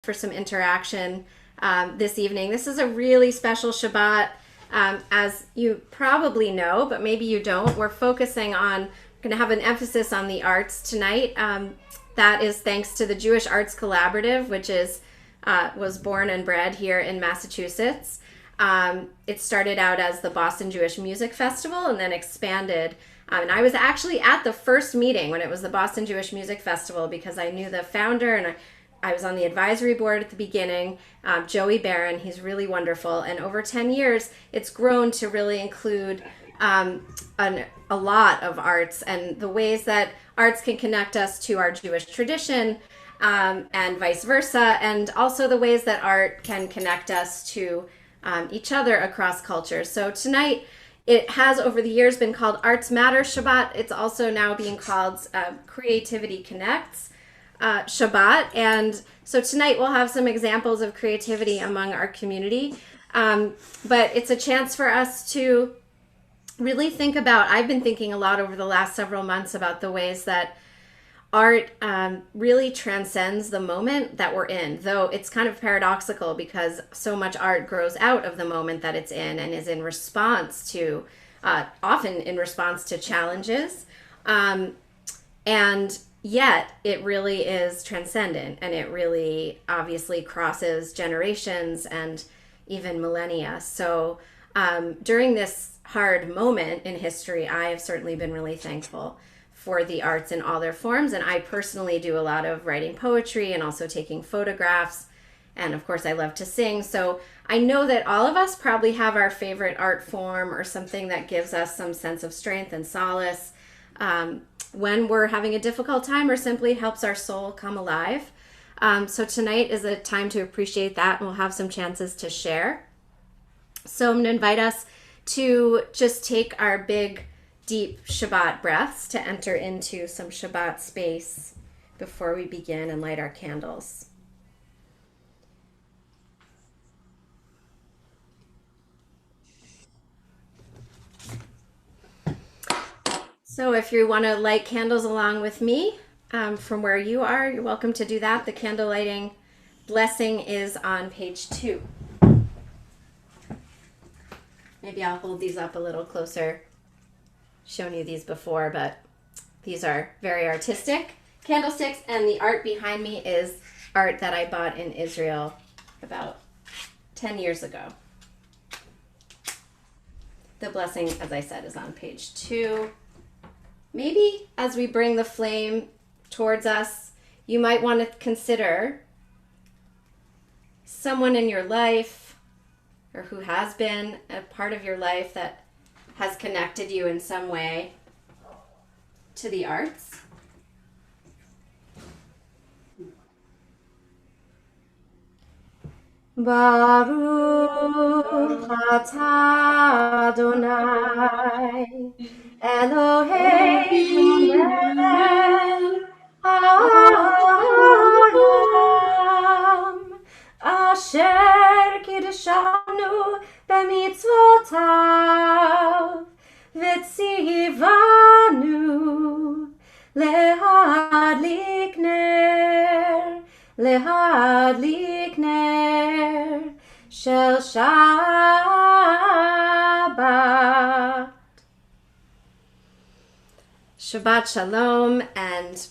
for some interaction this evening. This is a really special Shabbat. As you probably know, but maybe you don't, we're going to have an emphasis on the arts tonight. That is thanks to the Jewish Arts Collaborative, which was born and bred here in Massachusetts. It started out as the Boston Jewish Music Festival and then expanded. And I was actually at the first meeting when it was the Boston Jewish Music Festival because I knew the founder and I was on the advisory board at the beginning, Joey Barron. He's really wonderful. And over 10 years, it's grown to really include a lot of arts and the ways that arts can connect us to our Jewish tradition and vice versa. And also the ways that art can connect us to each other across cultures. So tonight, it has over the years been called Arts Matter Shabbat. It's also now being called Creativity Connects Shabbat. And so tonight we'll have some examples of creativity among our community. But it's a chance for us to really think about, I've been thinking a lot over the last several months about the ways that art really transcends the moment that we're in, though it's kind of paradoxical because so much art grows out of the moment that it's in and is in response to, often in response to challenges. And yet it really is transcendent and it really obviously crosses generations and even millennia. So during this hard moment in history, I have certainly been really thankful for the arts in all their forms. And I personally do a lot of writing poetry and also taking photographs. And of course, I love to sing. So I know that all of us probably have our favorite art form or something that gives us some sense of strength and solace when we're having a difficult time or simply helps our soul come alive. So tonight is a time to appreciate that, and we'll have some chances to share. So I'm going to invite us to just take our big deep Shabbat breaths to enter into some Shabbat space before we begin and light our candles. So if you want to light candles along with me from where you are, you're welcome to do that. The candle lighting blessing is on page 2. Maybe I'll hold these up a little closer. Shown you these before, but these are very artistic candlesticks, and the art behind me is art that I bought in Israel about 10 years ago. The blessing, as I said, is on page 2. Maybe as we bring the flame towards us, you might want to consider someone in your life or who has been a part of your life that has connected you in some way to the arts. Baruch atah Adonai Eloheinu melech haolam asher kiddushanu b'mitzvotav v'tzivanu lehadlik ner shel Shabbat. Shabbat Shalom, and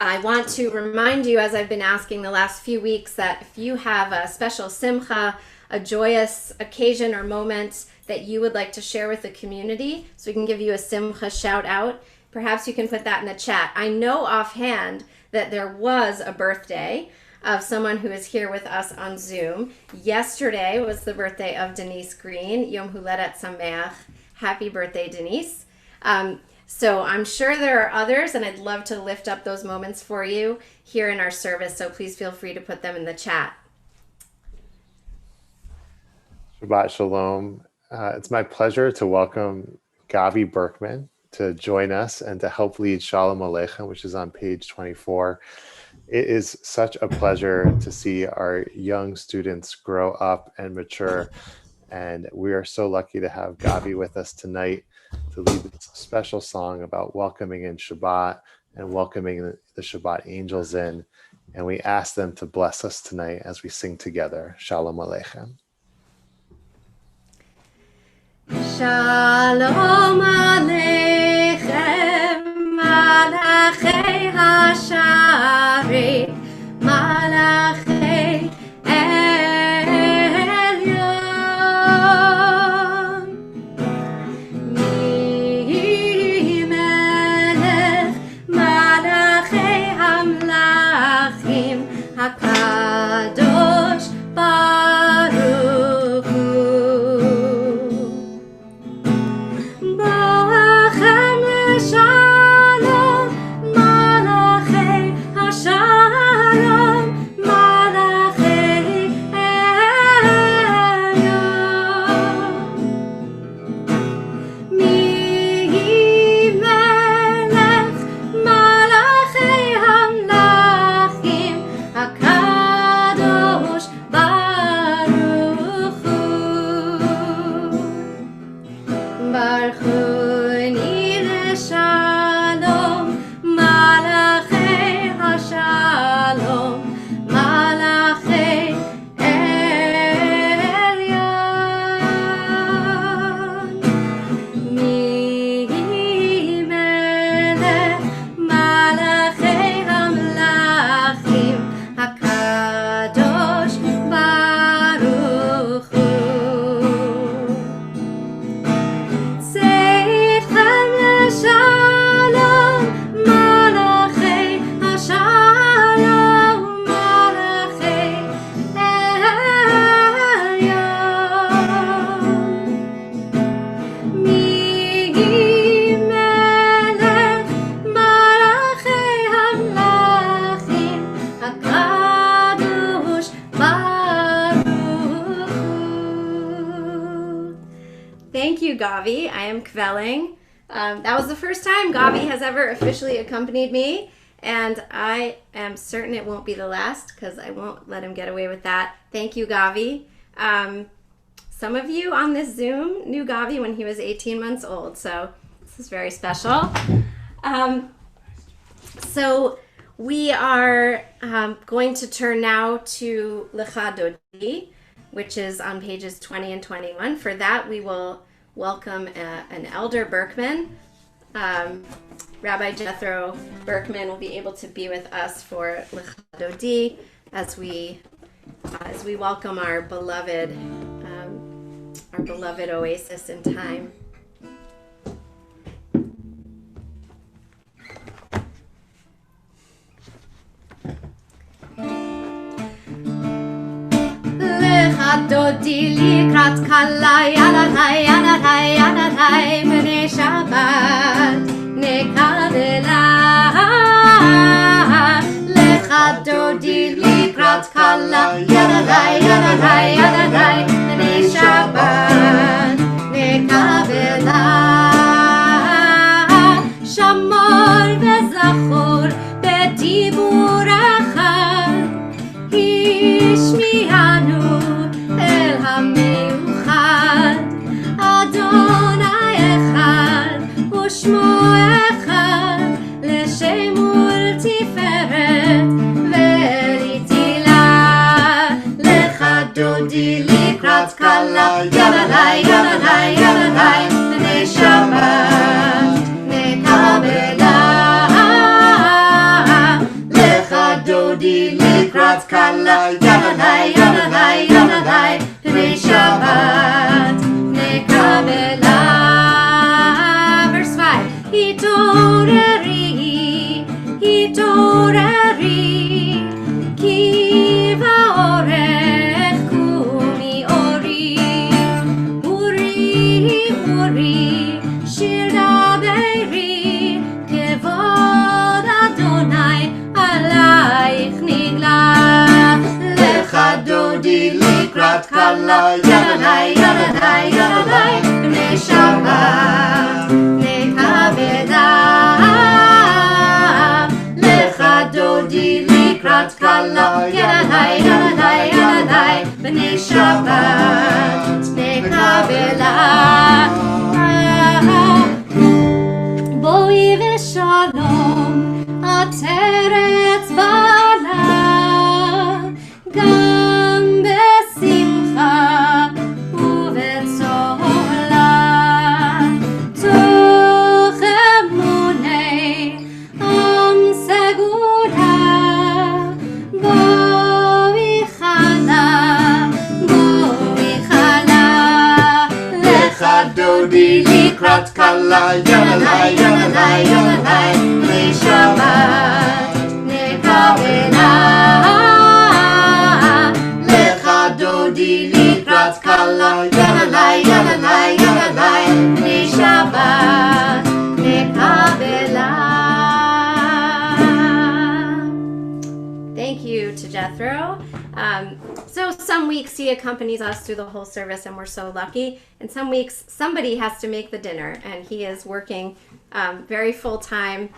I want to remind you, as I've been asking the last few weeks, that if you have a special simcha, a joyous occasion or moment that you would like to share with the community, so we can give you a simcha shout out, perhaps you can put that in the chat. I know offhand that there was a birthday of someone who is here with us on Zoom. Yesterday was the birthday of Denise Green. Yom Huledet Sameach. Happy birthday, Denise. So I'm sure there are others, and I'd love to lift up those moments for you here in our service, so please feel free to put them in the chat. Shabbat Shalom. It's my pleasure to welcome Gavi Berkman to join us and to help lead Shalom Aleichem, which is on page 24. It is such a pleasure to see our young students grow up and mature, and we are so lucky to have Gavi with us tonight to lead this special song about welcoming in Shabbat and welcoming the Shabbat angels in. And we ask them to bless us tonight as we sing together. Shalom Aleichem. Shalom Aleichem, Malachei HaSharet, Malachei Elyon. Mi-melech Malachei HaMlachim, HaKadosh Baruch Hu. Boachem leshalom, Malachei HaShalom, Malachei Elyon. Mi-melech Malachei HaMlachim, HaKadosh Baruch Hu. Baruchuni leshalom, Malachei HaShalom, Malachei Elyon. Mi-melech Malachei HaMlachim, HaKadosh Baruch Hu. Seidchem leshalom, Malachei HaShalom, Malachei Elyon. Mi-melech Malachei HaMlachim, HaKadosh Baruch Hu. Thank you, Gavi. I am kvelling. That was the first time Gavi has ever officially accompanied me, and I am certain it won't be the last because I won't let him get away with that. Thank you, Gavi. Some of you on this Zoom knew Gavi when he was 18 months old, so this is very special. So we are going to turn now to Lecha Dodi, which is on pages 20 and 21. For that, we will welcome an elder Berkman. Rabbi Jethro Berkman will be able to be with us for Lecha Dodi as we welcome our beloved oasis in time. Lecha Dodi likrat kala yalatai yalatai yalatai b'nei Shabbat nekavela. Lecha Dodi likrat kala yalatai yalatai yalatai b'nei Shabbat nekavela. Shamor v'zachor b'dibur echad, השמיענו אל המיוחד, אדוני אחד ושמו אחד, לשם ולתפארת ולתהילה. Lecha Dodi לקראת כלה, ילדי ילדי ילדי בני שבת נקבלה. Lecha Dodi לקראת כלה, ילדי ילדי ילדי בני שבת נקבלה. Verse 5. התעוררי, התעוררי, כי באורך קומי אורי. אורי, אורי, שיר דברי, כבוד אדוני עלייך נגלה. Lecha Dodi לקראת כלה, ילדי ילדי ילדי בני שבת נקבלה. Lecha Dodi לקראת כלה, ילדי ילדי ילדי בני שבת נקבלה. בואי ושלום עטרת בעלה, לקראת כלה, יללי, יללי, יללי, לשבת נקבלה. לך דודי לקראת כלה, יללי, יללי, יללי, לשבת נקבלה. Thank you to Jethro. So some weeks he accompanies us through the whole service and we're so lucky. And some weeks somebody has to make the dinner and he is working very full time.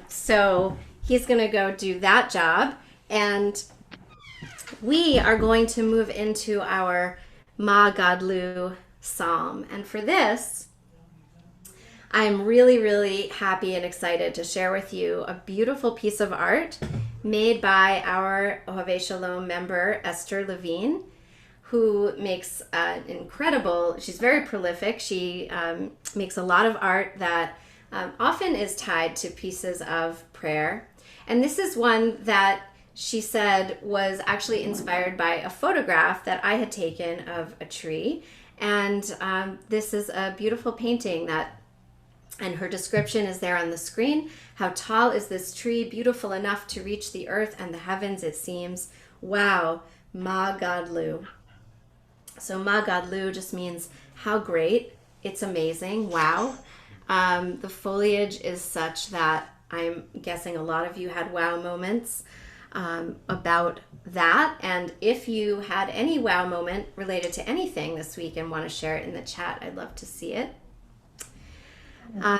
So he's going to go do that job. And we are going to move into our Ma Gadlu Psalm. And for this, I'm really, really happy and excited to share with you a beautiful piece of art made by our Ohabei Shalom member, Esther Levine, who makes she's very prolific. She makes a lot of art that often is tied to pieces of prayer. And this is one that she said was actually inspired by a photograph that I had taken of a tree. And this is a beautiful painting and her description is there on the screen. How tall is this tree? Beautiful enough to reach the earth and the heavens, it seems. Wow, Ma Gadlu. So Ma Gadlu just means how great. It's amazing. Wow. The foliage is such that I'm guessing a lot of you had wow moments about that. And if you had any wow moment related to anything this week and want to share it in the chat, I'd love to see it.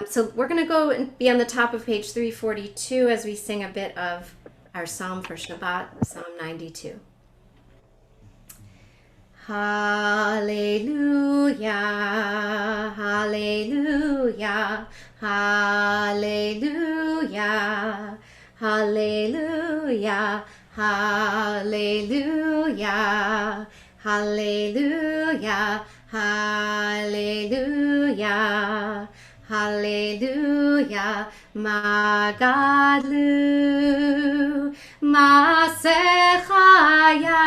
So we're going to go and be on the top of page 342 as we sing a bit of our psalm for Shabbat, Psalm 92. Hallelujah, hallelujah, hallelujah, hallelujah, hallelujah, hallelujah, hallelujah. Hallelujah, Ma Gadlu, Maaseh Chaya,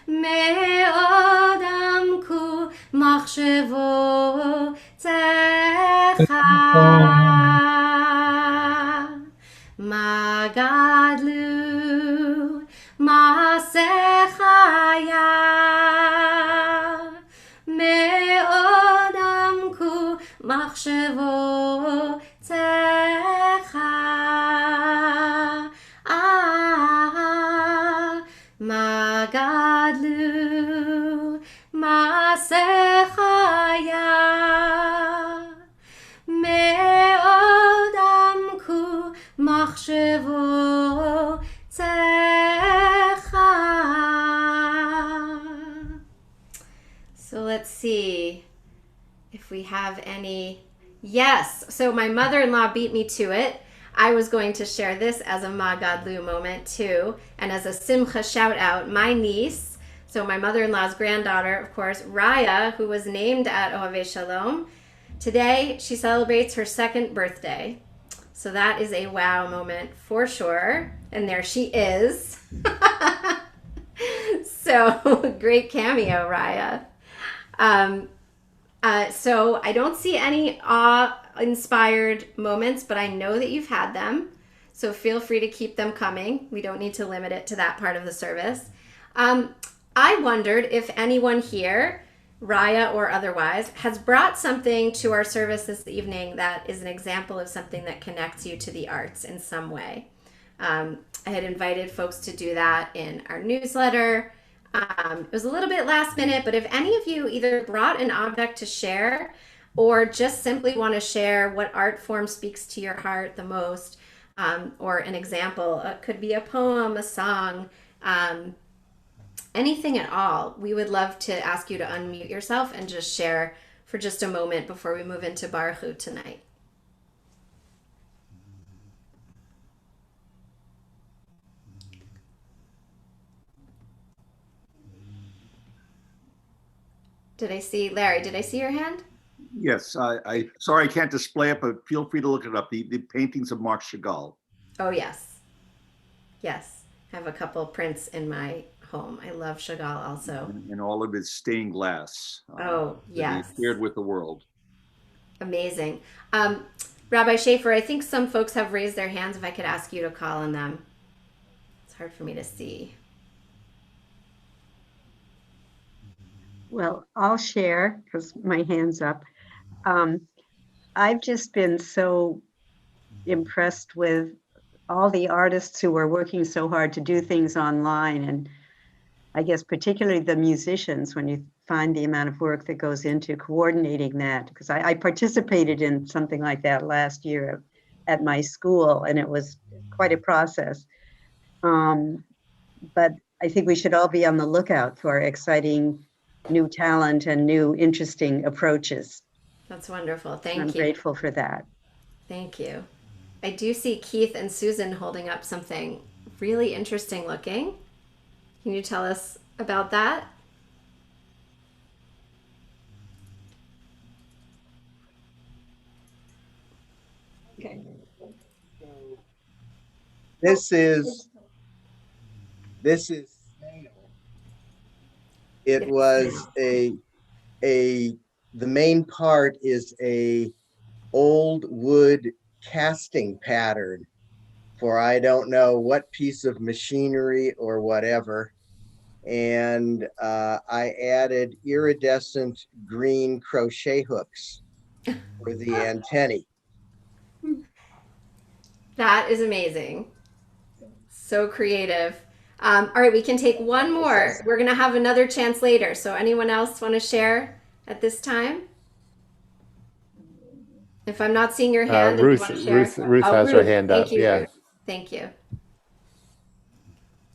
Me'od amku machshavotzecha, Ma Gadlu, Maaseh Chaya, Me'od amku machshavotzecha, Ma Gadlu, Maaseh Chaya, Me'od amku machshavotzecha. So let's see if we have any. Yes, so my mother-in-law beat me to it. I was going to share this as a Ma Gadlu moment too, and as a Simcha shout out, my niece, so my mother-in-law's granddaughter, of course, Raya, who was named at Ohabei Shalom. Today, she celebrates her second birthday. So that is a wow moment for sure. And there she is. So great cameo, Raya. So I don't see any awe-inspired moments, but I know that you've had them. So feel free to keep them coming. We don't need to limit it to that part of the service. I wondered if anyone here, Raya or otherwise, has brought something to our service this evening that is an example of something that connects you to the arts in some way. I had invited folks to do that in our newsletter. It was a little bit last minute, but if any of you either brought an object to share or just simply want to share what art form speaks to your heart the most, or an example, it could be a poem, a song, anything at all, we would love to ask you to unmute yourself and just share for just a moment before we move into Baruch Hu tonight. Did I see, Larry, did I see your hand? Yes, I sorry I can't display it, but feel free to look it up. The paintings of Marc Chagall. Oh, yes. Yes. I have a couple prints in my home. I love Chagall also. And all of his stained glass. Oh, that yes. he shared with the world. Amazing. Rabbi Schaefer, I think some folks have raised their hands. If I could ask you to call on them. It's hard for me to see. Well, I'll share because my hand's up. I've just been so impressed with all the artists who are working so hard to do things online. And I guess particularly the musicians, when you find the amount of work that goes into coordinating that, because I participated in something like that last year at my school, and it was quite a process. But I think we should all be on the lookout for exciting new talent and new interesting approaches. That's wonderful. Thank I'm you. grateful for that. Thank you. I do see Keith and Susan holding up something really interesting looking. Can you tell us about that? Okay. This is it was the main part is a old wood casting pattern for I don't know what piece of machinery or whatever. And I added iridescent green crochet hooks for the antennae. That is amazing. So creative. All right, we can take one more. We're going to have another chance later. So anyone else want to share at this time? If I'm not seeing your hand, Ruth, if you want to share. Ruth has her hand up. Thank you, Yeah. Ruth. Thank you.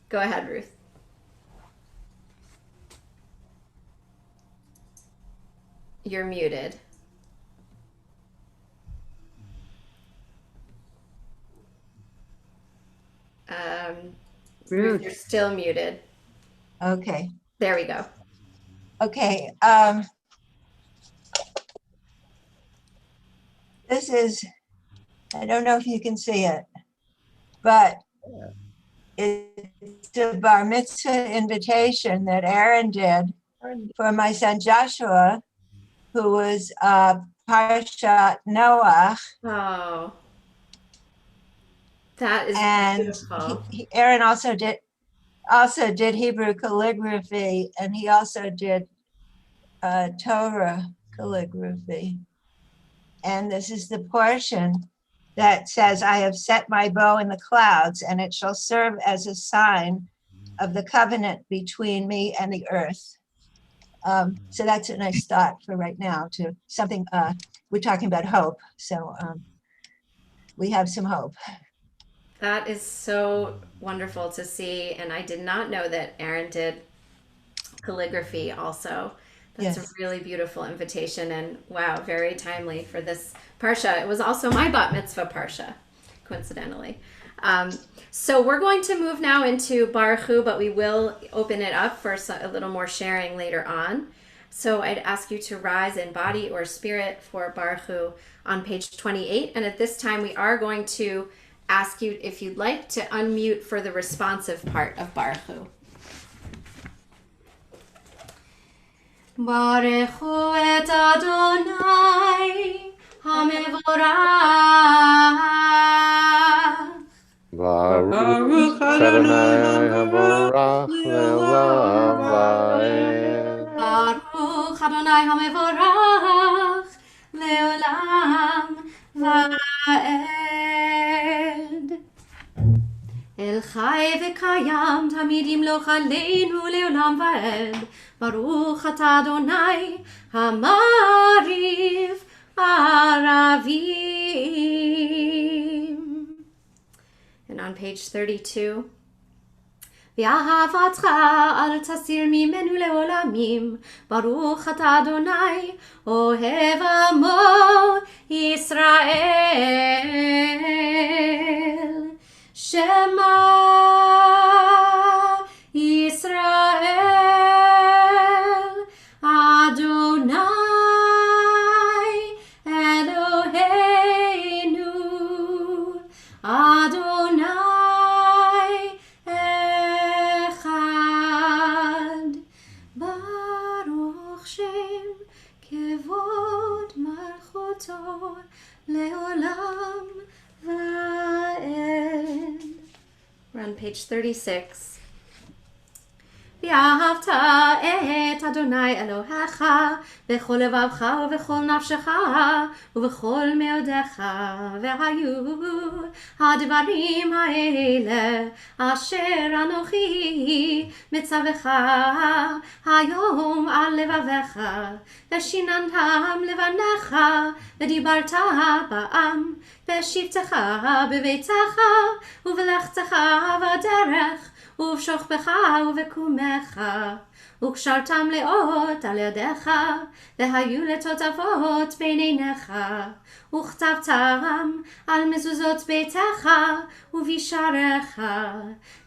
Go ahead, Ruth. You're muted. Ruth, you're still muted. Okay. There we go. Okay. This is, I don't know if you can see it, but it's a bar mitzvah invitation that Aaron did for my son Joshua, who was Parshat Noah. Oh, that is And beautiful. Aaron also did Hebrew calligraphy, and he also did Torah calligraphy. And this is the portion that says, I have set my bow in the clouds, and it shall serve as a sign of the covenant between me and the earth. So that's a nice thought for right now to something, we're talking about hope. So we have some hope. That is so wonderful to see. And I did not know that Aaron did calligraphy also. That's Yes. a really beautiful invitation, and wow, very timely for this Parsha. It was also my bat mitzvah Parsha, coincidentally. So we're going to move now into Baruch Hu, but we will open it up for a little more sharing later on. So I'd ask you to rise in body or spirit for Baruch Hu on page 28. And at this time, we are going to ask you if you'd like to unmute for the responsive part of Baruch Hu. Baruch Hu et Adonai HaMevorach. Baruch Adonai HaBorach Le'olam Va'ed. Baruch Adonai HaMevorach Le'olam Va'ed. El Chai V'Kayam Tamid Yimloch Aleinu Le'olam Va'ed. Baruch Atah Adonai Hamariv Aravim. And on page 32, V'ahavatcha al tasir mimenu le'olamim. Baruch Atah Adonai Ohev Amo Yisrael. Shema Yisrael Adonai Eloheinu Adonai Echad. page 36. ואהבת את אדוני אלוהיך בכל לבבך ובכל נפשך ובכל מאודיך, והיו הדברים האלה אשר אנוכי מצווך היום על לבביך, ושיננתם לבניך ודיברת בעם בשבתך בביתך ובלכתך בדרך ובשוכבך ובקומך, וקשרתם לאות על ידיך, והיו לתותפות בין עיניך, וכתבתם על מזוזות ביתך ובשעריך,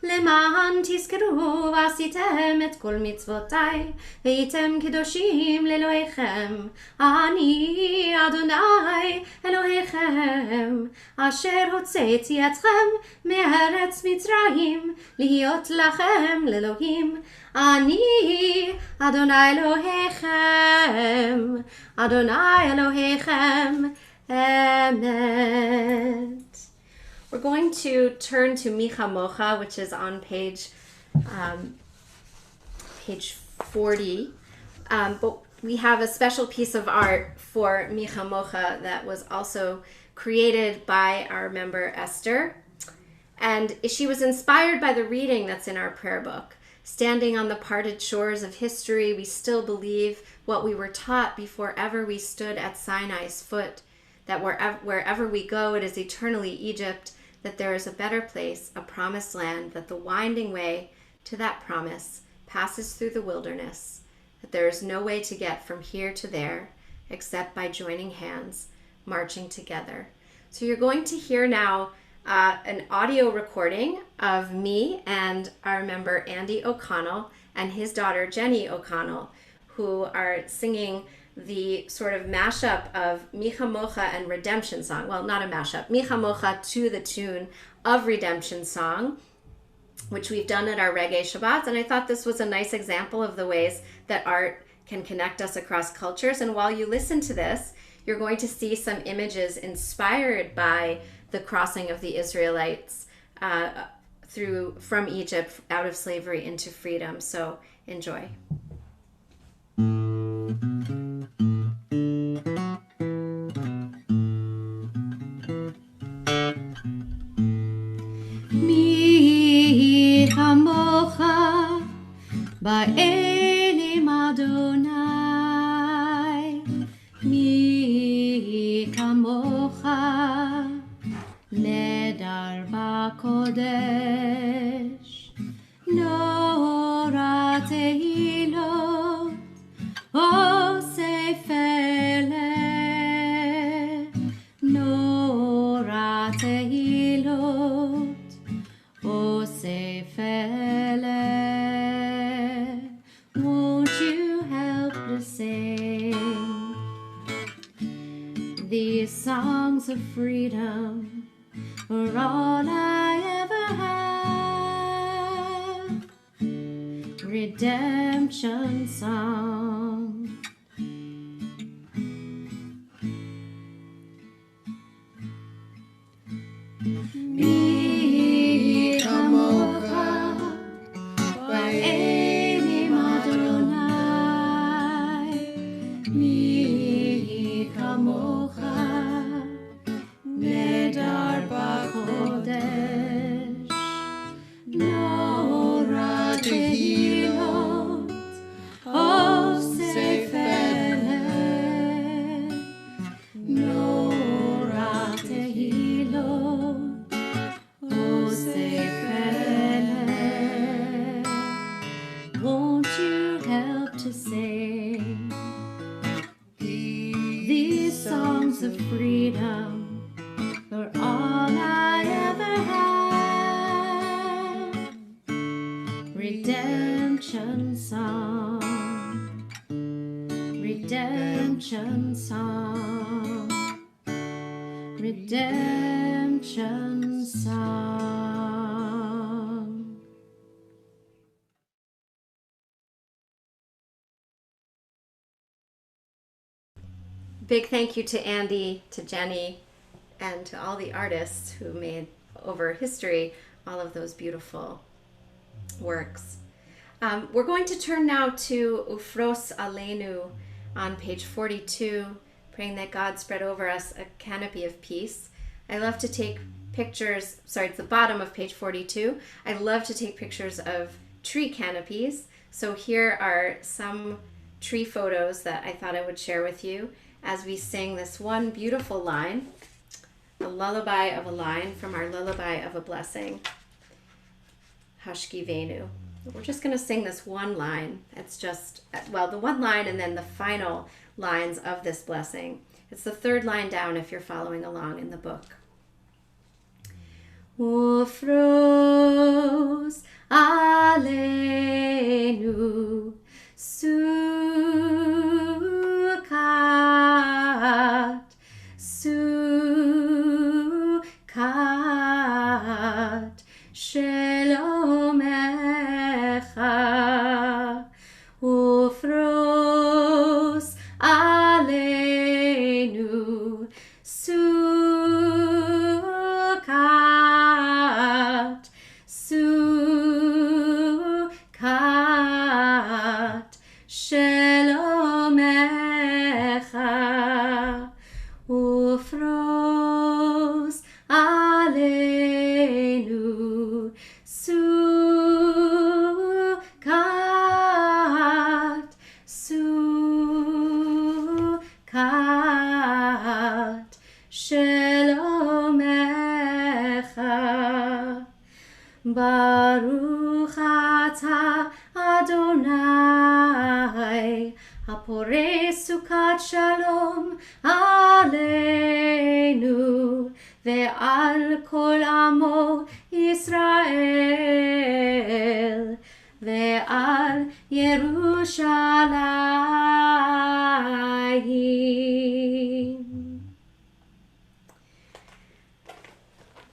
למען תזכרו ועשיתם את כל מצוותיי, והייתם קדושים לאלוהיכם. אני אדוני אלוהיכם, אשר הוצאתי אתכם מארץ מצרים, להיות לכם לאלוהים. אני אדוני אלוהיכם, אדוני אלוהיכם, emet. We're going to turn to Micha Mocha, which is on page 40. But we have a special piece of art for Micha Mocha that was also created by our member Esther. And she was inspired by the reading that's in our prayer book. Standing on the parted shores of history, we still believe what we were taught before ever we stood at Sinai's foot, that wherever we go, it is eternally Egypt, that there is a better place, a promised land, that the winding way to that promise passes through the wilderness, that there is no way to get from here to there except by joining hands, marching together. So you're going to hear now an audio recording of me and our member Andy O'Connell and his daughter Jenny O'Connell, who are singing the sort of mashup of Micha Mocha and Redemption Song. Well, not a mashup, Micha Mocha to the tune of Redemption Song, which we've done at our Reggae Shabbats. And I thought this was a nice example of the ways that art can connect us across cultures. And while you listen to this, you're going to see some images inspired by the crossing of the Israelites from Egypt out of slavery into freedom. So enjoy. Mi hamocha ba'elim Adonai, mi kamocha nedar ba'kodesh, nora tehilot osef eleh, nora tehilot osef eleh. Won't you help to sing these songs of freedom for all I ever have? Redemption song. Mi kamocha ba'elim Adonai, mi kamocha nedar ba'kodesh, nora tehilot osef eleh, nora tehilot osef eleh. Won't you help to sing these songs of freedom for all I ever have? Redemption song, redemption song, redemption song. Big thank you to Andy, to Jenny, and to all the artists who made over history all of those beautiful works. We're going to turn now to Ufros Aleinu on page 42, praying that God spread over us a canopy of peace. I love to take pictures, sorry, it's the bottom of page 42. I love to take pictures of tree canopies. So here are some tree photos that I thought I would share with you as we sing this one beautiful line, a lullaby of a line from our Lullaby of a Blessing, Hashkivenu. We're just going to sing this one line. It's just, well, the one line and then the final lines of this blessing. It's the third line down if you're following along in the book. Ufros aleinu sukat, sukat, shelomecha, ufros aleinu sukat, sukat, shelomecha, ufros aleinu sukat, sukat, shelomecha. Baruch atah Adonai, haporei sukat shalom aleinu, ve'al kol amo Yisrael, ve'al Yerushalayim.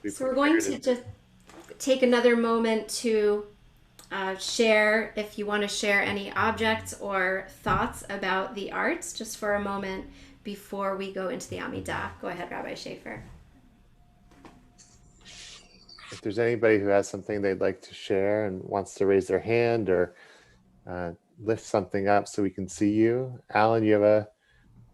So we're going to just take another moment to share, if you want to share any objects or thoughts about the arts, just for a moment before we go into the Amidah. Go ahead, Rabbi Schaefer. If there's anybody who has something they'd like to share and wants to raise their hand or lift something up so we can see you. Alan, you have a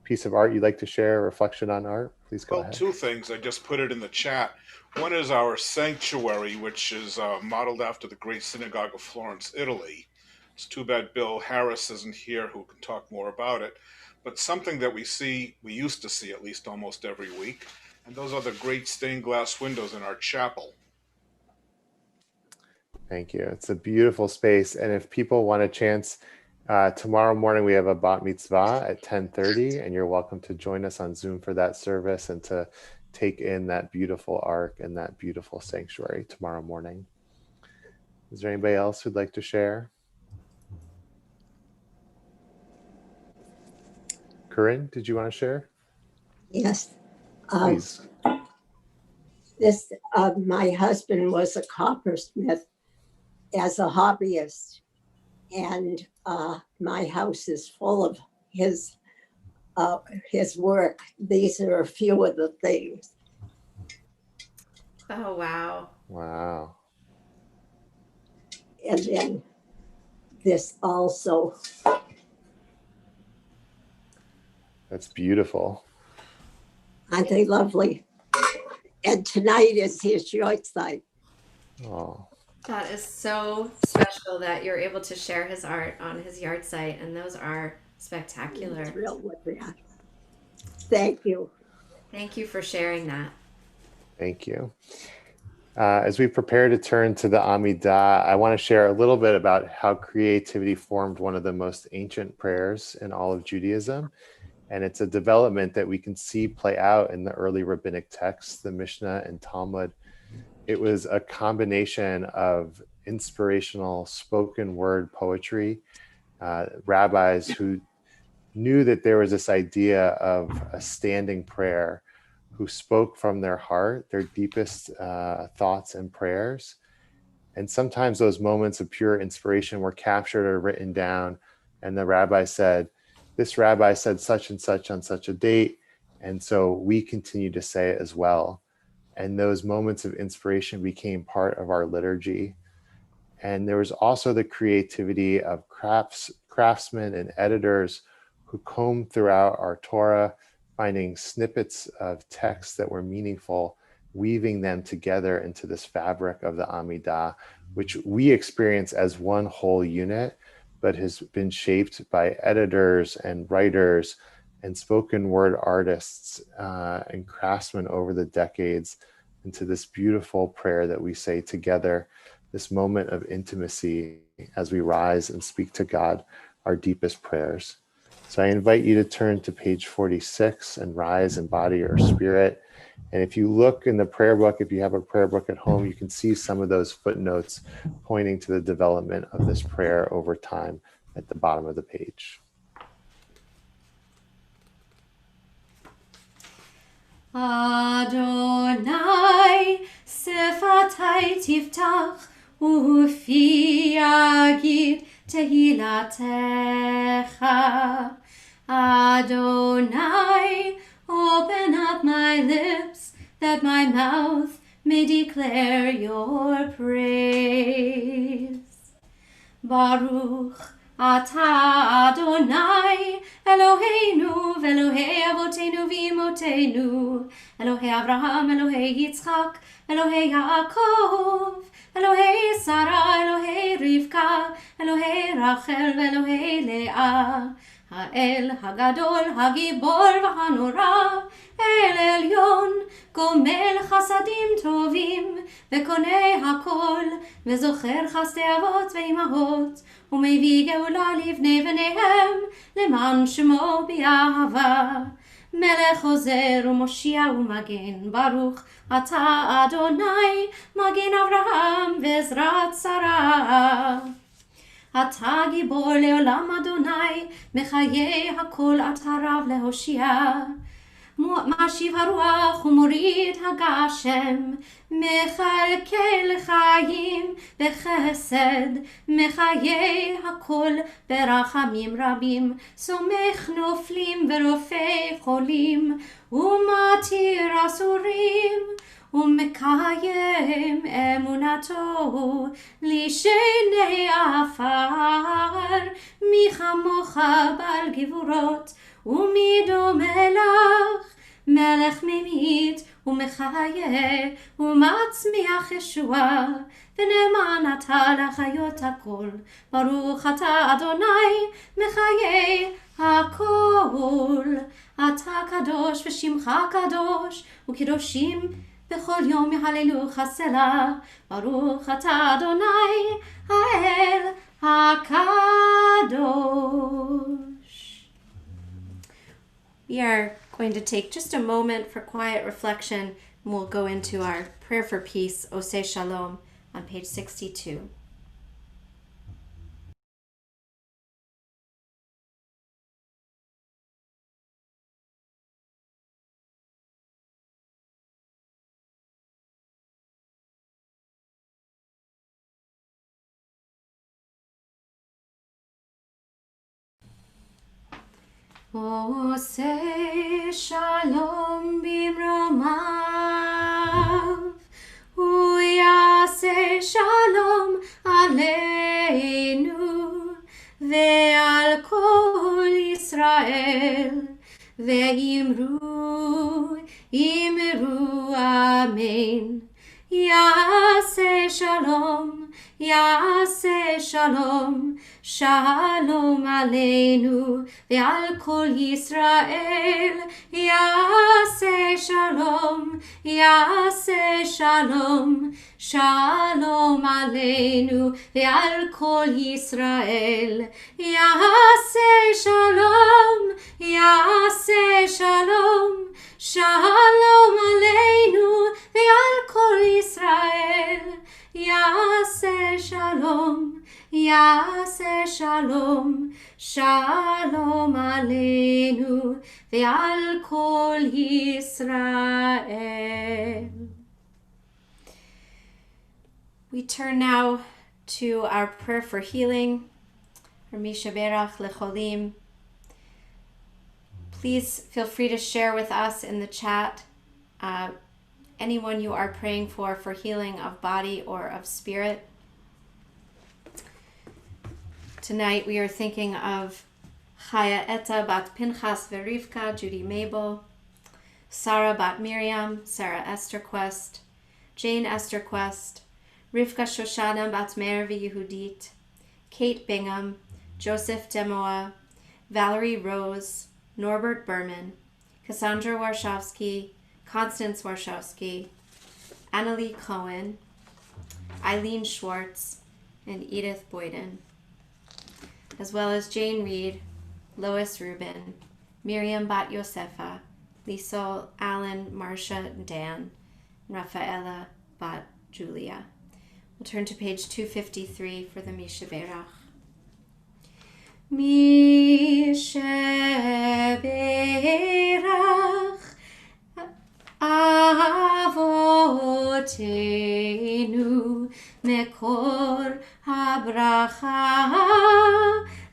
piece of art you'd like to share, a reflection on art? Please go ahead. Two things. I just put it in the chat. One is our sanctuary, which is modeled after the Great Synagogue of Florence, Italy. It's too bad Bill Harris isn't here, who can talk more about it. But something that we used to see at least almost every week, and those are the great stained glass windows in our chapel. Thank you. It's a beautiful space. And if people want a chance, tomorrow morning we have a bat mitzvah at 10:30, and you're welcome to join us on Zoom for that service and to take in that beautiful ark and that beautiful sanctuary tomorrow morning. Is there anybody else who'd like to share? Corinne, did you want to share? Yes. Please. My husband was a coppersmith as a hobbyist, and my house is full of his work. These are a few of the things. Oh, wow. Wow. And then this also. That's beautiful. Aren't they lovely? And tonight is his yahrzeit. Oh, That is so special that you're able to share his art on his yard site, and those are spectacular. I'm thrilled with that. Thank you. Thank you for sharing that. thank you. As we prepare to turn to the Amidah, I want to share a little bit about how creativity formed one of the most ancient prayers in all of Judaism. And it's a development that we can see play out in the early rabbinic texts, the Mishnah and Talmud. It was a combination of inspirational spoken word poetry, rabbis who knew that there was this idea of a standing prayer, who spoke from their heart, their deepest thoughts and prayers. And sometimes those moments of pure inspiration were captured or written down. And the rabbi said, this rabbi said such and such on such a date. And so we continue to say it as well. And those moments of inspiration became part of our liturgy. And there was also the creativity of craftsmen and editors who combed throughout our Torah, finding snippets of text that were meaningful, weaving them together into this fabric of the Amidah, which we experience as one whole unit, but has been shaped by editors and writers and spoken word artists and craftsmen over the decades into this beautiful prayer that we say together, this moment of intimacy as we rise and speak to God our deepest prayers. So I invite you to turn to page 46 and rise in body or spirit. And if you look in the prayer book, if you have a prayer book at home, you can see some of those footnotes pointing to the development of this prayer over time at the bottom of the page. Adonai, sefatai tiftach, ufi yagid tehilatecha. Adonai, open up my lips, that my mouth may declare your praise. Baruch Ata Adonai, Eloheinu, Elohei Avotenu v'imotenu, Elohei Avraham, Elohei Yitzchak, Elohei Yaakov, Elohei Sarah, Elohei Rivka, Elohei Rachel, Elohei Leah, האל הגדול, הגיבור והנורא, אל עליון, גומל חסדים טובים, וקונה הכל, וזוכר חסדי אבות ואימהות, ומביא גאולה לבני בניהם, למען שמו באהבה. מלך עוזר ומושיע ומגן, ברוך אתה אדוני, מגן אברהם ועזרת שרה. אתה גיבור לעולם אדוני, מחיי הכל אתה רב להושיע. משיב הרוח ומוריד הגשם, מכלכל חיים בחסד, מחיי הכל ברחמים רבים, סומך נופלים ורופא חולים, ומתיר אסורים. ומקיים אמונתו לשני עפר, מי כמוך בעל גבורות ומי דומה לך, מלך ממית ומחיה ומצמיח ישועה, ונאמן אתה לחיות הכל, ברוך אתה אדוני מחיה הכל. אתה קדוש ושמך קדוש, וקדושים בכל יום יהללוך סלה, ברוך אתה אדוני האל הקדוש. We are going to take just a moment for quiet reflection, and we'll go into our prayer for peace, Oseh Shalom, on page 62. Oseh Shalom bimromav, hu yaseh shalom aleinu, ve'al kol Yisrael, ve'imru, imru amen. Yaseh shalom, yaseh shalom, shalom aleinu, ve'al kol Yisrael. Yaseh shalom, yaseh shalom, shalom aleinu, ve'al kol Yisrael. Yaseh shalom, yaseh shalom, shalom aleinu, ve'al kol Yisrael. Yaseh shalom, yaseh shalom, shalom aleinu, ve'al kol Yisrael. We turn now to our prayer for healing, Misha Berach Lecholim. Please feel free to share with us in the chat anyone you are praying for healing of body or of spirit. Tonight we are thinking of Chaya Etta bat Pinchas Verivka, Judy Mabel, Sarah bat Miriam, Sarah Esther Quest, Jane Esther Quest, Rivka Shoshana bat Meir Yehudit, Kate Bingham, Joseph Demoa, Valerie Rose, Norbert Berman, Cassandra Warshawski, Constance Warshawski, Annalie Cohen, Eileen Schwartz, and Edith Boyden, as well as Jane Reed, Lois Rubin, Miriam Bat Yosefa, Lisol, Alan, Marcia, Dan, and Rafaela Bat Julia. We'll turn to page 253 for the Mishaberach. Mishaberach Avotenu Mekor Habracha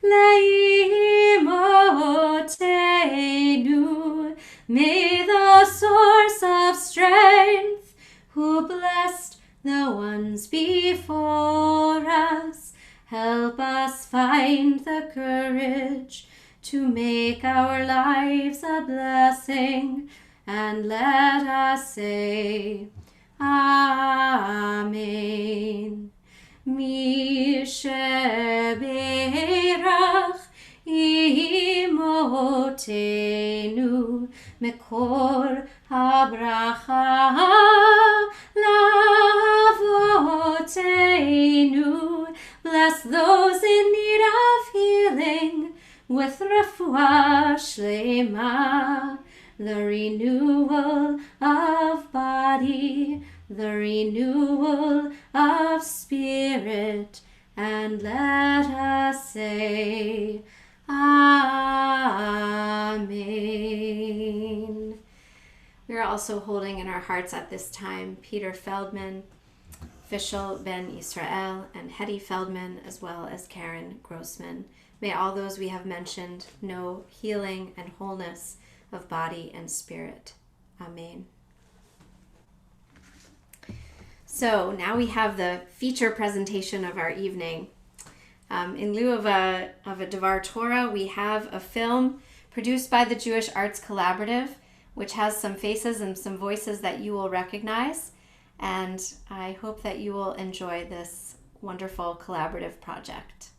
Leimotenu. May the source of strength, who blessed the ones before us, help us find the courage to make our lives a blessing, and let us say, Amen. Mishaberach imotenu mekor habracha lavotenu. Bless those in need of healing with refuah shlema, the renewal of body, the renewal of spirit, and let us say, Amen. We are also holding in our hearts at this time Peter Feldman, Fishel Ben Israel, and Hetty Feldman, as well as Karen Grossman. May all those we have mentioned know healing and wholeness of body and spirit. Amen. So now we have the feature presentation of our evening. In lieu of a Devar Torah, we have a film produced by the Jewish Arts Collaborative, which has some faces and some voices that you will recognize. And I hope that you will enjoy this wonderful collaborative project.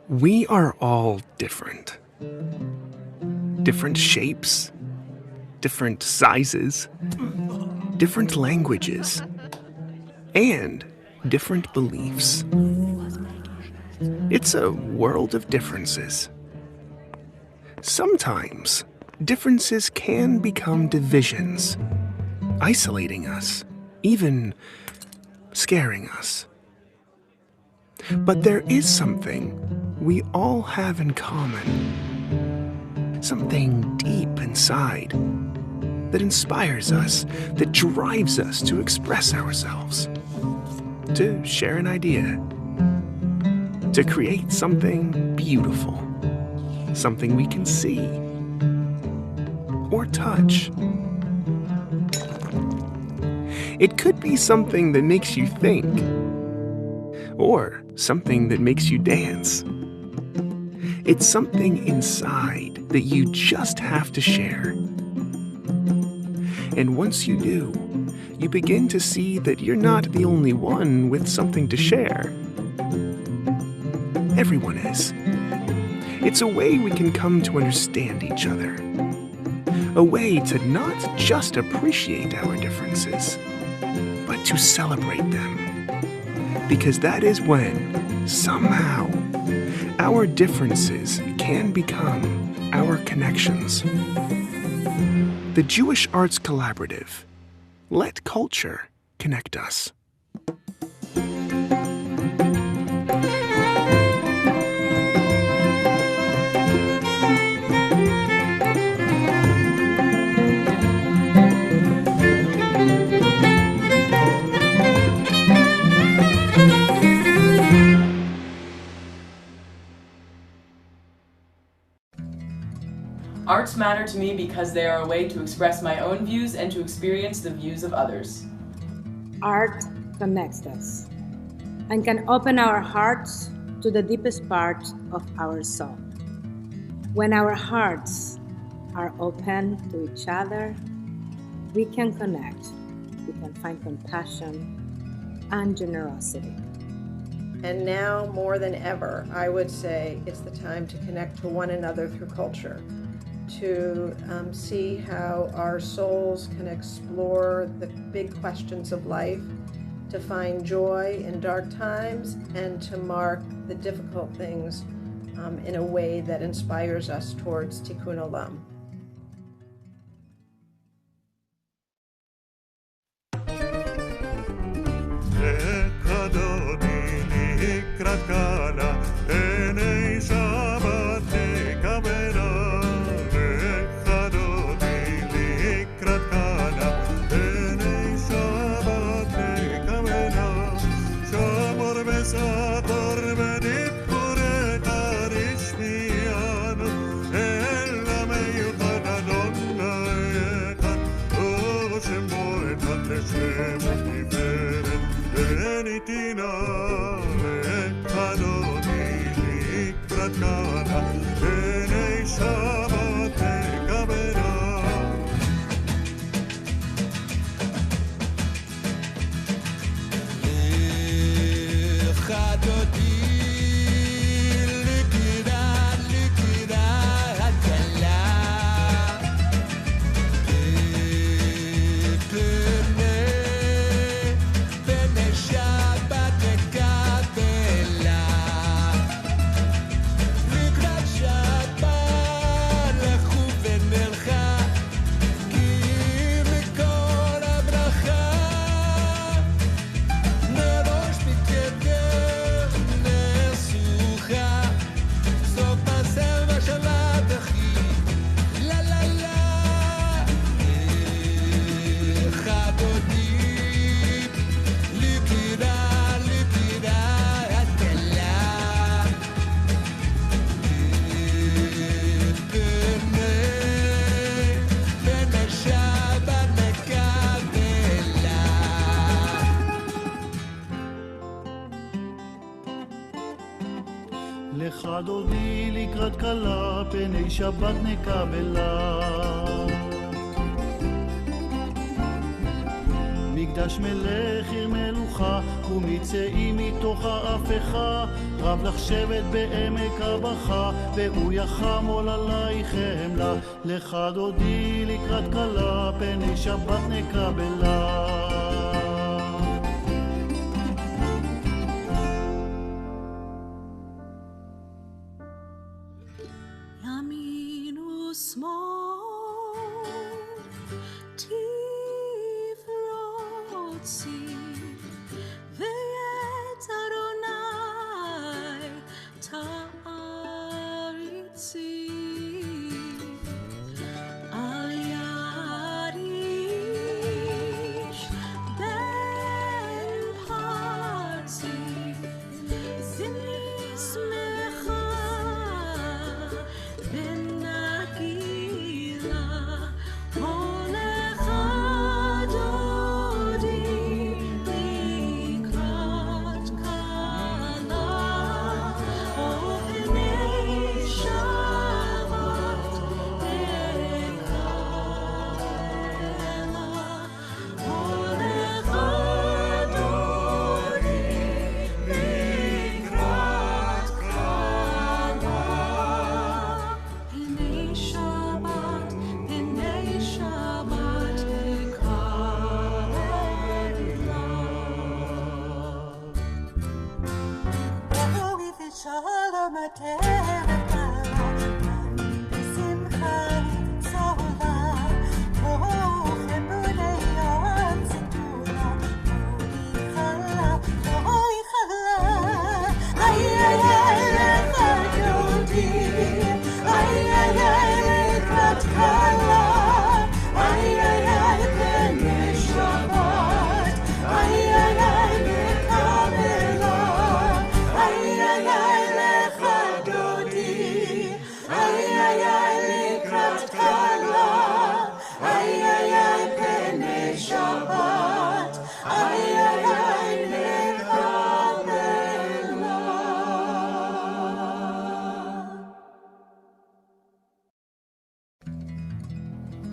We are all different. Different shapes, different sizes, different languages, and different beliefs. It's a world of differences. Sometimes, differences can become divisions, isolating us, even scaring us. But there is something we all have in common. Something deep inside that inspires us, that drives us to express ourselves, to share an idea, to create something beautiful, something we can see or touch. It could be something that makes you think, or something that makes you dance. It's something inside that you just have to share. And once you do, you begin to see that you're not the only one with something to share. Everyone is. It's a way we can come to understand each other. A way to not just appreciate our differences, but to celebrate them. Because that is when, somehow, our differences can become our connections. The Jewish Arts Collaborative. Let culture connect us. Arts matter to me because they are a way to express my own views and to experience the views of others. Art connects us and can open our hearts to the deepest part of our soul. When our hearts are open to each other, we can connect, we can find compassion and generosity. And now more than ever, I would say it's the time to connect to one another through culture, to see how our souls can explore the big questions of life, to find joy in dark times, and to mark the difficult things in a way that inspires us towards Tikkun Olam. לך דודי לקראת כלה, פני שבת נקבלה. מקדש מלך עיר מלוכה, ומצאי מתוך ההפכה, רב לך שבט בעמק הבכה, והוא יחמול עלייך חמלה. לך דודי לקראת כלה, פני שבת נקבלה.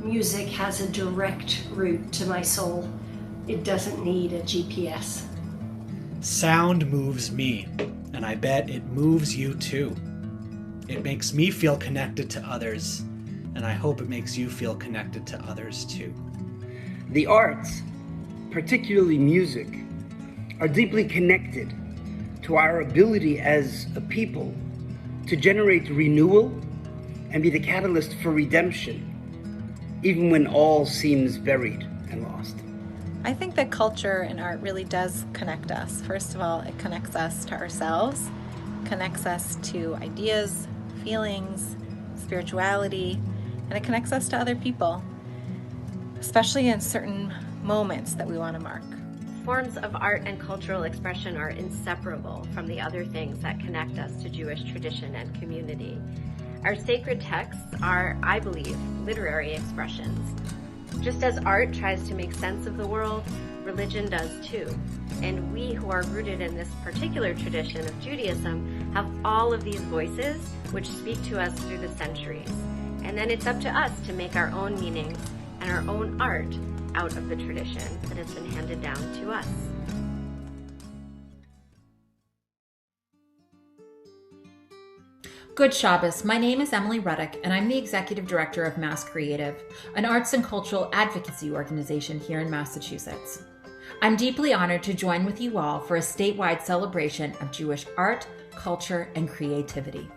music has a direct route to my soul. It doesn't need a GPS. Sound moves me, and I bet it moves you too. It makes me feel connected to others, and I hope it makes you feel connected to others too. The arts, particularly music, are deeply connected to our ability as a people to generate renewal and be the catalyst for redemption, even when all seems buried and lost. I think that culture and art really does connect us. First of all, it connects us to ourselves, connects us to ideas, feelings, spirituality, and it connects us to other people, especially in certain moments that we want to mark. Forms of art and cultural expression are inseparable from the other things that connect us to Jewish tradition and community. Our sacred texts are, I believe, literary expressions. Just as art tries to make sense of the world, religion does too. And we who are rooted in this particular tradition of Judaism have all of these voices which speak to us through the centuries. And then it's up to us to make our own meanings and our own art out of the tradition that has been handed down to us. Good Shabbos. My name is Emily Ruddick, and I'm the Executive Director of Mass Creative, an arts and cultural advocacy organization here in Massachusetts. I'm deeply honored to join with you all for a statewide celebration of Jewish art, culture, and creativity.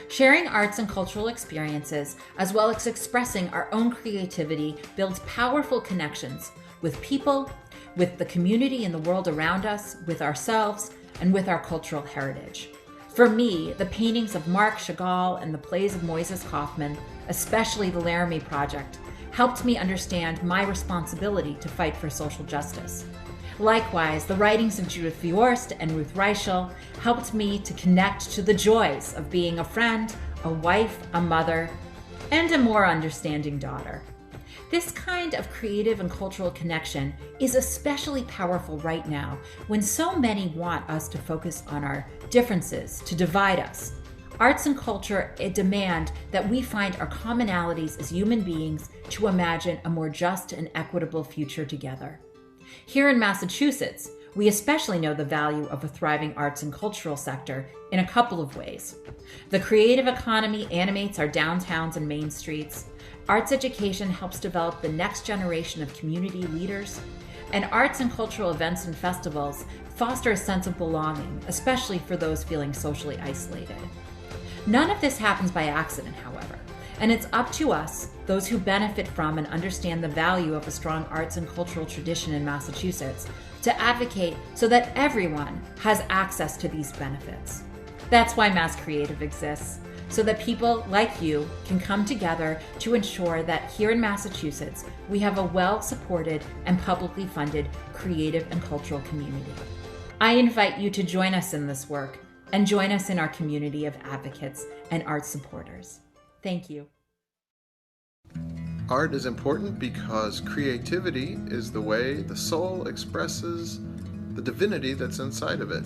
Sharing arts and cultural experiences, as well as expressing our own creativity, builds powerful connections with people, with the community and the world around us, with ourselves, and with our cultural heritage. For me, the paintings of Marc Chagall and the plays of Moises Kaufman, especially the Laramie Project, helped me understand my responsibility to fight for social justice. Likewise, the writings of Judith Viorst and Ruth Reichel helped me to connect to the joys of being a friend, a wife, a mother, and a more understanding daughter. This kind of creative and cultural connection is especially powerful right now when so many want us to focus on our differences, to divide us. Arts and culture demand that we find our commonalities as human beings to imagine a more just and equitable future together. Here in Massachusetts, we especially know the value of a thriving arts and cultural sector in a couple of ways. The creative economy animates our downtowns and main streets. Arts education helps develop the next generation of community leaders. And arts and cultural events and festivals foster a sense of belonging, especially for those feeling socially isolated. None of this happens by accident, however. And it's up to us, those who benefit from and understand the value of a strong arts and cultural tradition in Massachusetts, to advocate so that everyone has access to these benefits. That's why Mass Creative exists, so that people like you can come together to ensure that here in Massachusetts, we have a well-supported and publicly funded creative and cultural community. I invite you to join us in this work and join us in our community of advocates and art supporters. Thank you. Art is important because creativity is the way the soul expresses the divinity that's inside of it.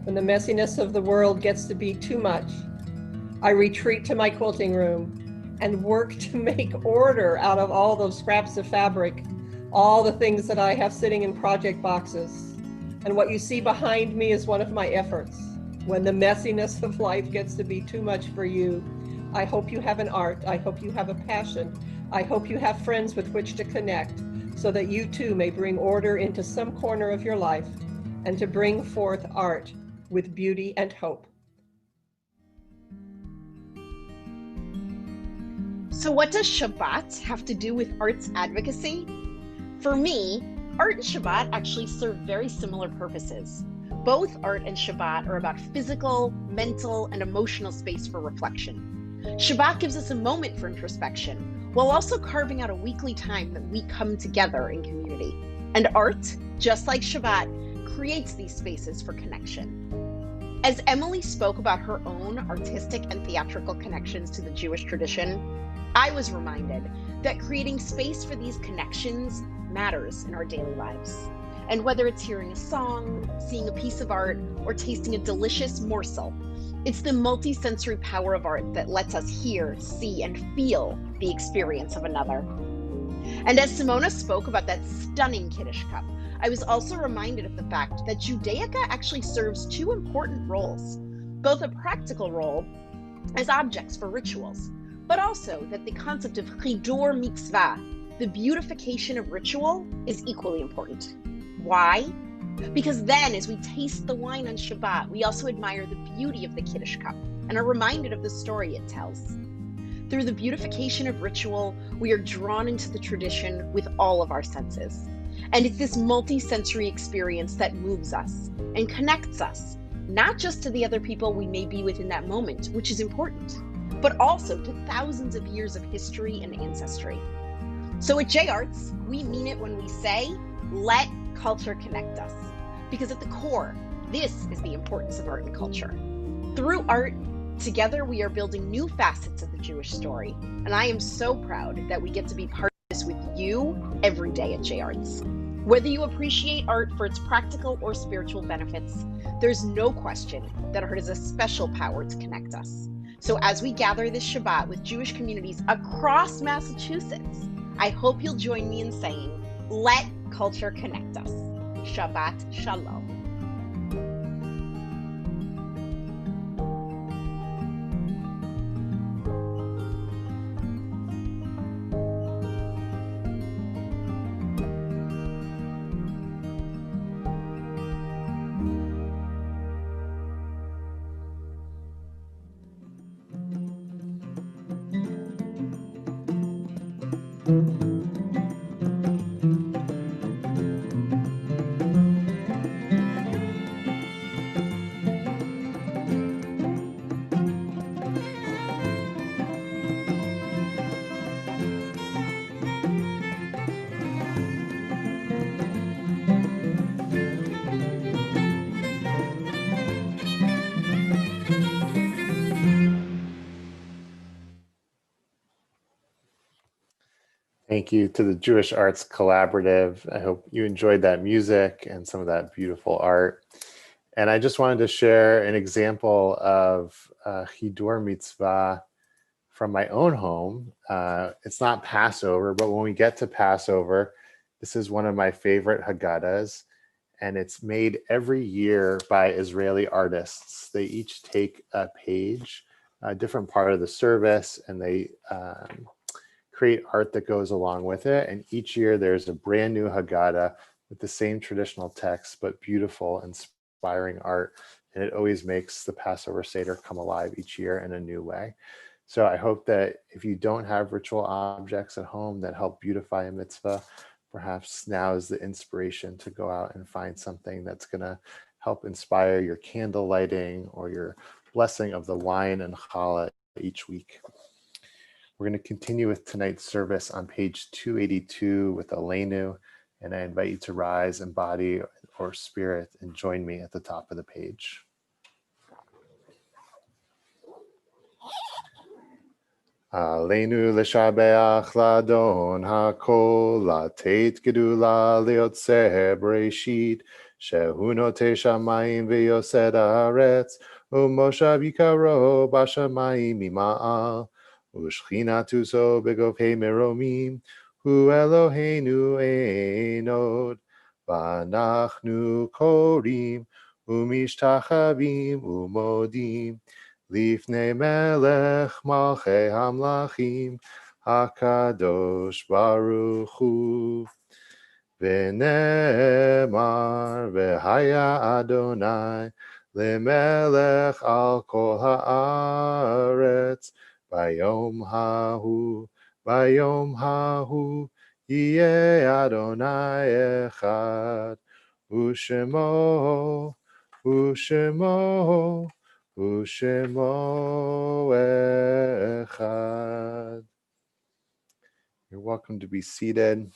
When the messiness of the world gets to be too much, I retreat to my quilting room and work to make order out of all those scraps of fabric, all the things that I have sitting in project boxes. And what you see behind me is one of my efforts. When the messiness of life gets to be too much for you, I hope you have an art. I hope you have a passion. I hope you have friends with which to connect so that you too may bring order into some corner of your life and to bring forth art with beauty and hope. So what does Shabbat have to do with arts advocacy? For me, art and Shabbat actually serve very similar purposes. Both art and Shabbat are about physical, mental, and emotional space for reflection. Shabbat gives us a moment for introspection, while also carving out a weekly time that we come together in community. And art, just like Shabbat, creates these spaces for connection. As Emily spoke about her own artistic and theatrical connections to the Jewish tradition, I was reminded that creating space for these connections matters in our daily lives. And whether it's hearing a song, seeing a piece of art, or tasting a delicious morsel, It's the multisensory power of art that lets us hear, see, and feel the experience of another. And as Simona spoke about that stunning Kiddush cup, I was also reminded of the fact that Judaica actually serves two important roles, both a practical role as objects for rituals, but also that the concept of chidur mitzvah, the beautification of ritual, is equally important. Why? Because then, as we taste the wine on Shabbat, we also admire the beauty of the Kiddush cup and are reminded of the story it tells. Through the beautification of ritual, we are drawn into the tradition with all of our senses. And it's this multi-sensory experience that moves us and connects us, not just to the other people we may be with in that moment, which is important, but also to thousands of years of history and ancestry. So at J-Arts, we mean it when we say, let culture connect us. Because at the core, this is the importance of art and culture. Through art, together we are building new facets of the Jewish story. And I am so proud that we get to be part of this with you every day at J-Arts. Whether you appreciate art for its practical or spiritual benefits, there's no question that art has a special power to connect us. So as we gather this Shabbat with Jewish communities across Massachusetts, I hope you'll join me in saying, let culture connect us. Shabbat Shalom. Thank you to the Jewish Arts Collaborative. I hope you enjoyed that music and some of that beautiful art. And I just wanted to share an example of Chidur Mitzvah from my own home. It's not Passover, but when we get to Passover, this is one of my favorite Haggadahs, and it's made every year by Israeli artists. They each take a page, a different part of the service, and they create art that goes along with it. And each year there's a brand new Haggadah with the same traditional text, but beautiful, inspiring art. And it always makes the Passover Seder come alive each year in a new way. So I hope that if you don't have ritual objects at home that help beautify a mitzvah, perhaps now is the inspiration to go out and find something that's going to help inspire your candle lighting or your blessing of the wine and challah each week. We're going to continue with tonight's service on page 282 with Aleinu, and I invite you to rise in body or spirit and join me at the top of the page. Aleinu l'shabeach ladon hakol latet gedula leotzeh bereshit shehu noteh shamayim v'yosed haaretz u'moshav yikaro b'shamayim mima'al u'shchinatu zo begofhei meromim hu Eloheinu einod v'anachnu korim u'mishtachavim u'modim Lifnei melech malchei hamlachim hakadosh baruch hu v'nemar v'haya Adonai lemelech al kol haaretz bayom hahu yeh Adonai echad u'shemo U'shemo echad. You're welcome to be seated.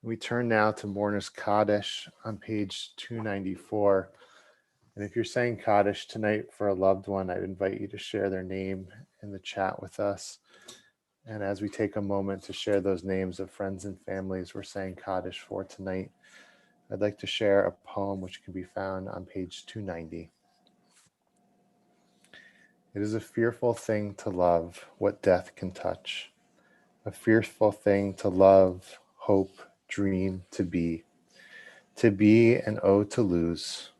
We turn now to Mourner's Kaddish on page 294. And if you're saying Kaddish tonight for a loved one, I'd invite you to share their name in the chat with us. And as we take a moment to share those names of friends and families we're saying Kaddish for tonight, I'd like to share a poem which can be found on page 290. It is a fearful thing to love what death can touch. A fearful thing to love, hope, dream, to be. To be and oh to lose.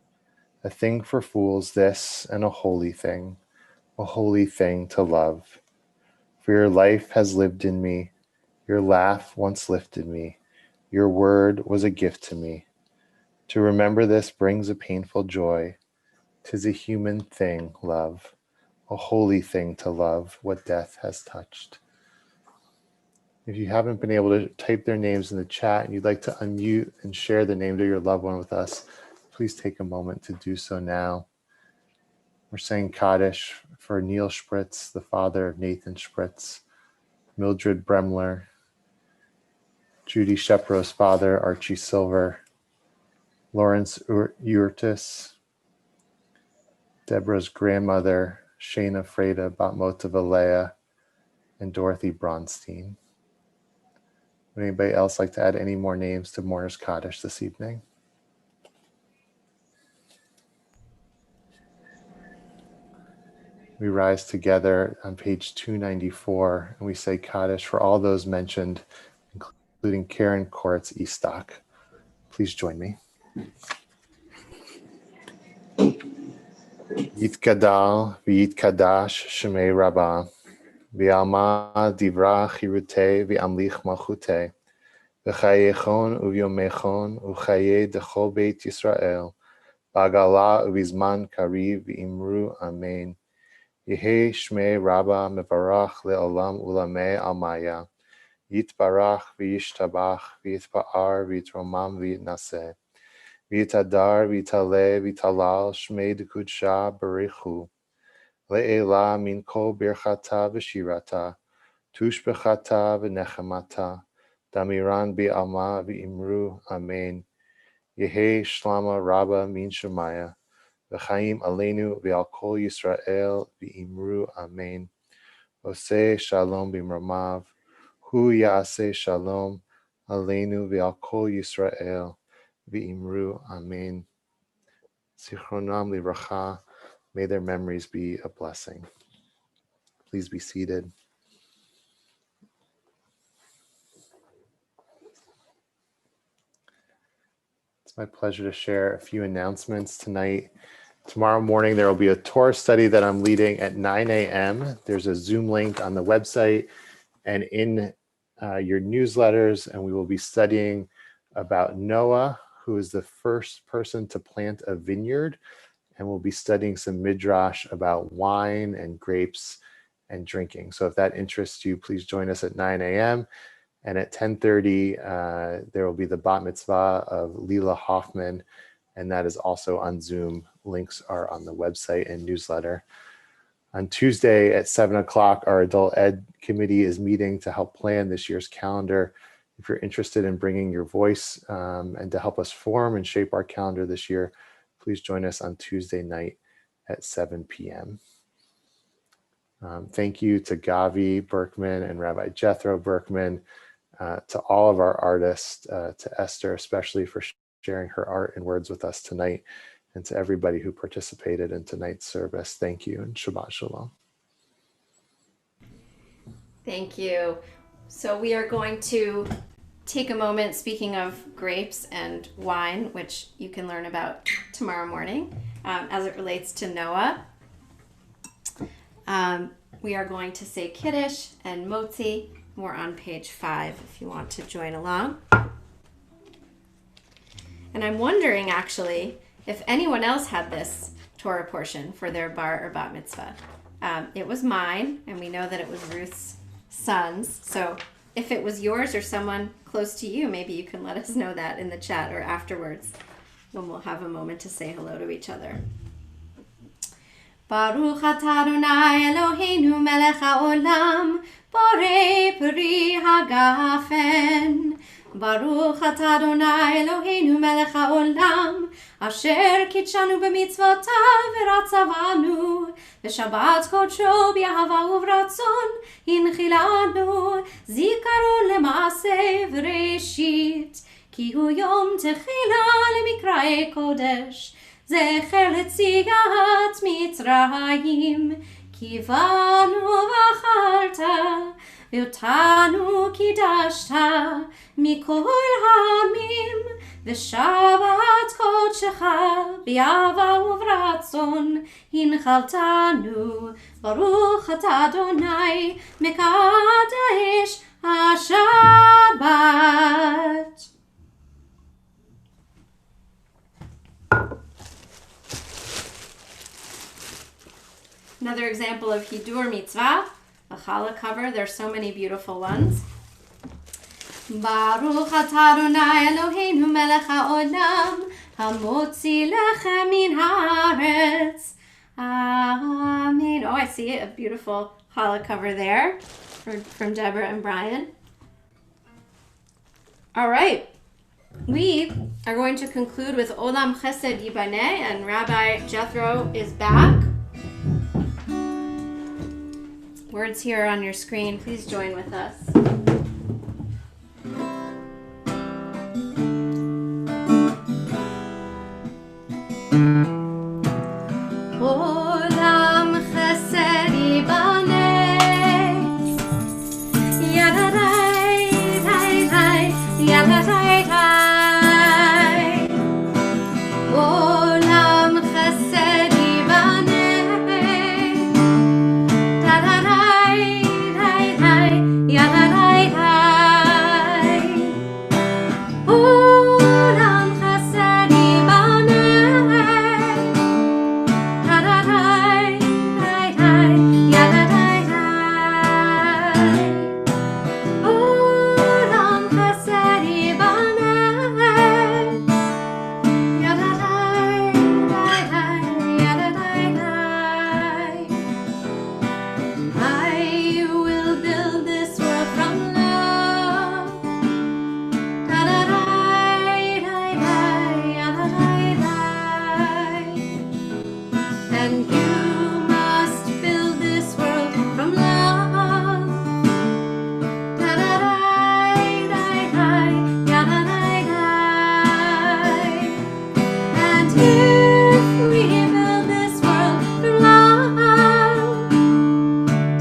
A thing for fools this, and a holy thing to love. For your life has lived in me, your laugh once lifted me, your word was a gift to me. To remember this brings a painful joy. 'Tis a human thing, love, a holy thing to love what death has touched. If you haven't been able to type their names in the chat and you'd like to unmute and share the name of your loved one with us, please take a moment to do so now. We're saying Kaddish for Neil Spritz, the father of Nathan Spritz, Mildred Bremler, Judy Shepro's father, Archie Silver, Lawrence Urtis, Deborah's grandmother, Shana Freda Batmota Valea, and Dorothy Bronstein. Would anybody else like to add any more names to Mourner's Kaddish this evening? We rise together on page 294 and we say Kaddish for all those mentioned, including Karen Koretz Eastok. Please join me. Yitkadal v'yitkadash shemei Rabbah v'alma divra chirute v'amlich malchute v'chayechon uvyomechon uchaye dechol beit Yisrael b'agala uvizman kariv v'imru amen. Yehi shmei Rabbah mevarach le'olam ulamei almaya yitbarach v'yishtabach v'yitpa'ar v'yitromam v'yitnaseh V'yitadar v'yitale v'yitalal shmei d'kudsha b'rechu le'ela min kol birchata v'shirata tushbechata v'nechamata damiran bi'alma v'imru amen. Yehi shlama Rabbah min shemaya v'chaim aleinu v'al kol Yisrael v'imru amen. Oseh shalom b'mramav hu ya'aseh shalom aleinu v'al kol Yisrael v'imru amen. Zichronam livracha. May their memories be a blessing. Please be seated. It's my pleasure to share a few announcements tonight. Tomorrow morning, there will be a Torah study that I'm leading at 9 a.m. There's a Zoom link on the website and in your newsletters, and we will be studying about Noah, who is the first person to plant a vineyard, and we'll be studying some midrash about wine and grapes and drinking. So if that interests you, please join us at 9 a.m. And at 10:30, there will be the bat mitzvah of Lila Hoffman, and that is also on Zoom. Links are on the website and newsletter. On Tuesday at 7 o'clock, our adult ed committee is meeting to help plan this year's calendar. If you're interested in bringing your voice and to help us form and shape our calendar this year, please join us on Tuesday night at 7 p.m. Thank you to Gavi Berkman and Rabbi Jethro Berkman, to all of our artists, to Esther especially for sharing her art and words with us tonight, and to everybody who participated in tonight's service. Thank you and Shabbat Shalom. Thank you. So we are going to take a moment, speaking of grapes and wine, which you can learn about tomorrow morning as it relates to Noah. We are going to say Kiddush and Motzi. We're on page 5 if you want to join along. And I'm wondering actually if anyone else had this Torah portion for their bar or bat mitzvah. It was mine, and we know that it was Ruth's son's. So if it was yours or someone close to you, maybe you can let us know that in the chat or afterwards when we'll have a moment to say hello to each other. Baruch atah Adonai Eloheinu melech haolam, borei peri hagafen. Baruch atah Adonai Eloheinu melech haolam, asher kitshanu b'mitzvotav v'ratzavanu, v'shabbat kodsho b'yahava uvratzon hinchilanu, zikaron lema'aseh v'reshit, ki hu yom techila lemikrae kodesh, zecher letziat mitzrayim, קבענו ואכלת, ואותנו קידשת מכל העמים, ושבת קודשך באהבה וברצון הנחלתנו. ברוך אתה אדוני מקדש השבת. Another example of Hidur Mitzvah, a challah cover. There's so many beautiful ones. Baruch atah Adonai Eloheinu melech haolam, hamotzi lechem min haaretz. Amen. Oh, I see a beautiful challah cover there from Deborah and Brian. All right. We are going to conclude with Olam Chesed Yibaneh, and Rabbi Jethro is back. Words here on your screen. Please join with us. Olam Chesed Yibaneh, Yadadai, Dai, Dai, Yadadai, Dai. Olam Chesed Yibaneh, Dadadai, Dai, Dai, Yadadai, Dai. Olam Chesed Yibaneh, Dadadai, Dai, Dai, Yadadai, Dai. Olam Chesed Yibaneh, Yadadai, Dai, Dai, Yadadai, Dai. I will build this world from love. Da-da-dai, dai, dai, yadadai, dai. And you must build this world from love. Da-da-dai, dai, dai, yadadai, dai. And if we build this world from love,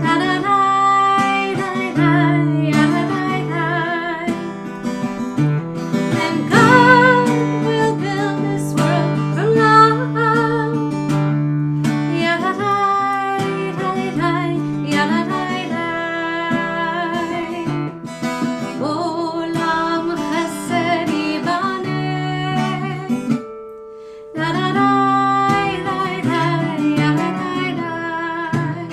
da-da-dai, dai, dai, yadadai, dai. And God will build this world from love. Yadadai, dai, dai, yadadai, dai. Olam Chesed Yibaneh, da-da-dai, dai, dai, yadadai, dai.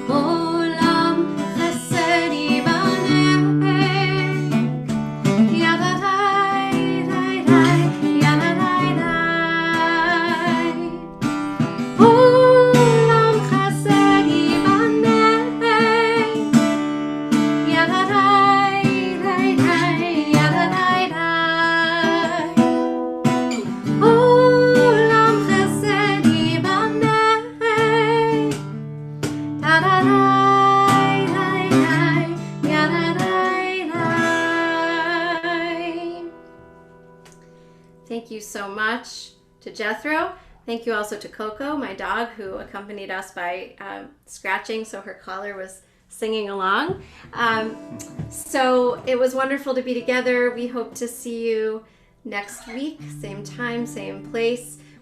Olam Chesed Yibaneh, Yadadai, dai, dai, yadadai, dai. Olam Chesed Yibaneh, Yadadai, dai, dai, yadadai, dai. Olam Chesed Yibaneh, da-da-dai, dai, dai, yadadai, dai. Thank you so much to Jethro. Thank you also to Coco, my dog, who accompanied us by scratching, so her collar was singing along. So it was wonderful to be together. We hope to see you next week, same time, same place.